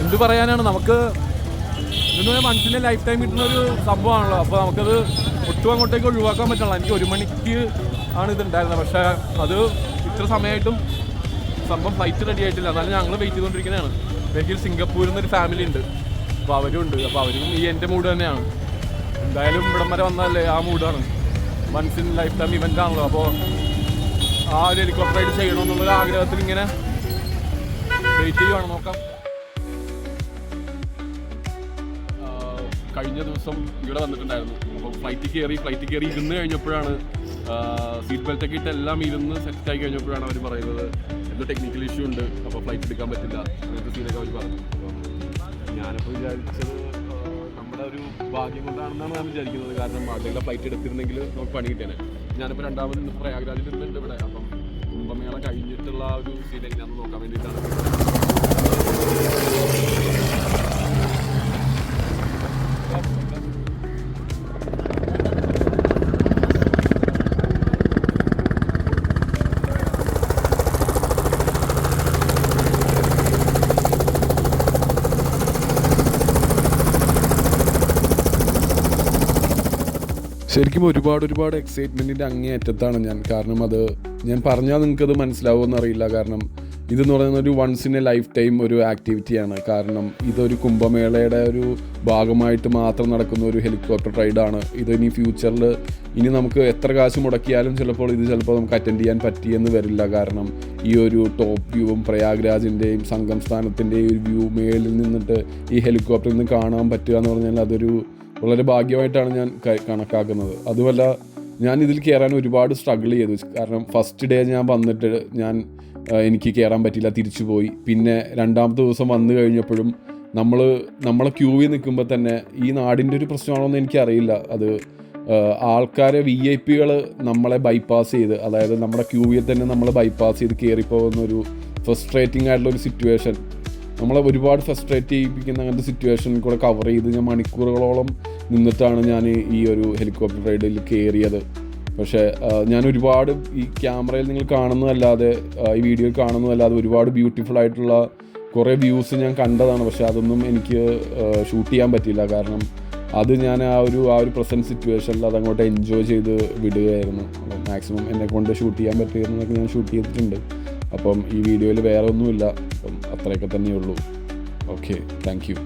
എന്ത് പറയാനാണ്, നമുക്ക് ഇതെന്ന് മനസ്സിൻ്റെ ലൈഫ് ടൈം കിട്ടുന്നൊരു സംഭവമാണല്ലോ. അപ്പോൾ നമുക്കത് ഒട്ടും അങ്ങോട്ടേക്ക് ഒഴിവാക്കാൻ പറ്റില്ല. എനിക്ക് 1 മണിക്ക് ആണ് ഇതുണ്ടായിരുന്നത്, പക്ഷേ അത് ഇത്ര സമയമായിട്ടും സംഭവം ഫ്ലൈറ്റ് റെഡി ആയിട്ടില്ല. എന്നാലും ഞങ്ങൾ വെയിറ്റ് ചെയ്തുകൊണ്ടിരിക്കുന്നതാണ്. ഡൽഹിയിൽ സിംഗപ്പൂരിൽ നിന്നൊരു ഫാമിലി ഉണ്ട്, അപ്പോൾ അവരും ഉണ്ട്. അപ്പോൾ അവരും ഈ എൻ്റെ മൂഡ് തന്നെയാണ്. എന്തായാലും ഇവിടം വരെ വന്നാലേ ആ മൂഡാണ്. Once in lifetime event ആണല്ലോ. അപ്പോൾ ആ ഒരു ഹെലികോപ്റ്റർ റൈഡ് ചെയ്യണമെന്നുള്ളൊരു ആഗ്രഹത്തിൽ ഇങ്ങനെ വെയിറ്റ് ചെയ്യുവാണ്. നോക്കാം. കഴിഞ്ഞ ദിവസം ഇവിടെ വന്നിട്ടുണ്ടായിരുന്നു. അപ്പോൾ ഫ്ലൈറ്റ് കയറി ഇരുന്ന് കഴിഞ്ഞപ്പോഴാണ് സീറ്റ് ബെൽറ്റൊക്കെ ഇട്ട് എല്ലാം ഇരുന്ന് സെറ്റായി കഴിഞ്ഞപ്പോഴാണ് അവർ പറയുന്നത് എന്തോ ടെക്നിക്കൽ ഇഷ്യൂ ഉണ്ട്, അപ്പോൾ ഫ്ലൈറ്റ് എടുക്കാൻ പറ്റില്ല, അങ്ങനത്തെ സീനൊക്കെ അവർ പറഞ്ഞു. അപ്പോൾ ഞാനിപ്പോൾ വിചാരിച്ചത് നമ്മുടെ ഒരു ഭാഗ്യം കൊണ്ടാണെന്നാണ് ഞാൻ വിചാരിക്കുന്നത്. കാരണം അതെല്ലാം ഫ്ലൈറ്റ് എടുത്തിരുന്നെങ്കിൽ നമുക്ക് പണി കിട്ടിയാണ്. ഞാനിപ്പോൾ രണ്ടാമത് പ്രയാഗ്രാജിൽ ഇരുന്നുണ്ട് ഇവിടെ. അപ്പം കുംഭമേള കഴിഞ്ഞിട്ടുള്ള ഒരു സീൻ എങ്ങനെയാണെന്ന് നോക്കാൻ വേണ്ടിയിട്ടാണ്. ശരിക്കും ഒരുപാട് എക്സൈറ്റ്മെൻറ്റിൻ്റെ അങ്ങേയറ്റത്താണ് ഞാൻ. കാരണം അത് ഞാൻ പറഞ്ഞാൽ നിങ്ങൾക്കത് മനസ്സിലാവുമെന്ന് അറിയില്ല. കാരണം ഇതെന്ന് പറയുന്ന ഒരു once in a lifetime ഒരു ആക്ടിവിറ്റിയാണ്. കാരണം ഇതൊരു കുംഭമേളയുടെ ഒരു ഭാഗമായിട്ട് മാത്രം നടക്കുന്ന ഒരു ഹെലികോപ്റ്റർ റൈഡാണ്. ഇത് ഇനി ഫ്യൂച്ചറിൽ ഇനി നമുക്ക് എത്ര കാശ് മുടക്കിയാലും ചിലപ്പോൾ നമുക്ക് അറ്റൻഡ് ചെയ്യാൻ പറ്റിയെന്ന് വരില്ല. കാരണം ഈ ഒരു ടോപ്പ് വ്യൂവും പ്രയാഗ്രാജിൻ്റെയും സംഗം സ്ഥാനത്തിൻ്റെയും ഒരു വ്യൂ മേളിൽ നിന്നിട്ട് ഈ ഹെലികോപ്റ്ററിൽ നിന്ന് കാണാൻ പറ്റുക എന്ന് പറഞ്ഞാൽ അതൊരു വളരെ ഭാഗ്യമായിട്ടാണ് ഞാൻ കണക്കാക്കുന്നത്. അതുമല്ല, ഞാൻ ഇതിൽ കയറാൻ ഒരുപാട് സ്ട്രഗിൾ ചെയ്തു. കാരണം ഫസ്റ്റ് ഡേ ഞാൻ വന്നിട്ട് എനിക്ക് കയറാൻ പറ്റില്ല, തിരിച്ചു പോയി. പിന്നെ രണ്ടാമത്തെ ദിവസം വന്നു കഴിഞ്ഞപ്പോഴും നമ്മളെ ക്യൂവിൽ നിൽക്കുമ്പോൾ തന്നെ ഈ നാടിൻ്റെ ഒരു പ്രശ്നമാണോയെന്ന് എനിക്കറിയില്ല. അത് ആൾക്കാരെ VIP നമ്മളെ ബൈപ്പാസ് ചെയ്ത്, അതായത് നമ്മുടെ ക്യൂവിൽ തന്നെ നമ്മളെ ബൈപ്പാസ് ചെയ്ത് കയറിപ്പോകുന്നൊരു ഫ്രസ്ട്രേറ്റിംഗ് ആയിട്ടുള്ളൊരു സിറ്റുവേഷൻ, നമ്മളെ ഒരുപാട് ഫ്രസ്ട്രേറ്റ് ചെയ്യിപ്പിക്കുന്ന അങ്ങനത്തെ സിറ്റുവേഷനിൽ കൂടെ കവർ ചെയ്ത് ഞാൻ മണിക്കൂറുകളോളം നിന്നിട്ടാണ് ഞാൻ ഈ ഒരു ഹെലികോപ്റ്റർ റൈഡിൽ കയറിയത്. പക്ഷേ ഞാൻ ഒരുപാട് ഈ ക്യാമറയിൽ നിങ്ങൾ കാണുന്നതല്ലാതെ, ഈ വീഡിയോയിൽ കാണുന്നതല്ലാതെ ഒരുപാട് ബ്യൂട്ടിഫുൾ ആയിട്ടുള്ള കുറേ വ്യൂസ് ഞാൻ കണ്ടതാണ്. പക്ഷേ അതൊന്നും എനിക്ക് ഷൂട്ട് ചെയ്യാൻ പറ്റിയില്ല. കാരണം അത് ഞാൻ ആ ഒരു പ്രസൻറ്റ് സിറ്റുവേഷനിൽ അതങ്ങോട്ട് എൻജോയ് ചെയ്ത് വിടുകയായിരുന്നു. അപ്പം മാക്സിമം എന്നെക്കൊണ്ട് ഷൂട്ട് ചെയ്യാൻ പറ്റുന്നതൊക്കെ ഞാൻ ഷൂട്ട് ചെയ്തിട്ടുണ്ട്. അപ്പം ഈ വീഡിയോയിൽ വേറെ ഒന്നുമില്ല. അപ്പം അത്രയൊക്കെ തന്നെയുള്ളൂ. Okay, thank U.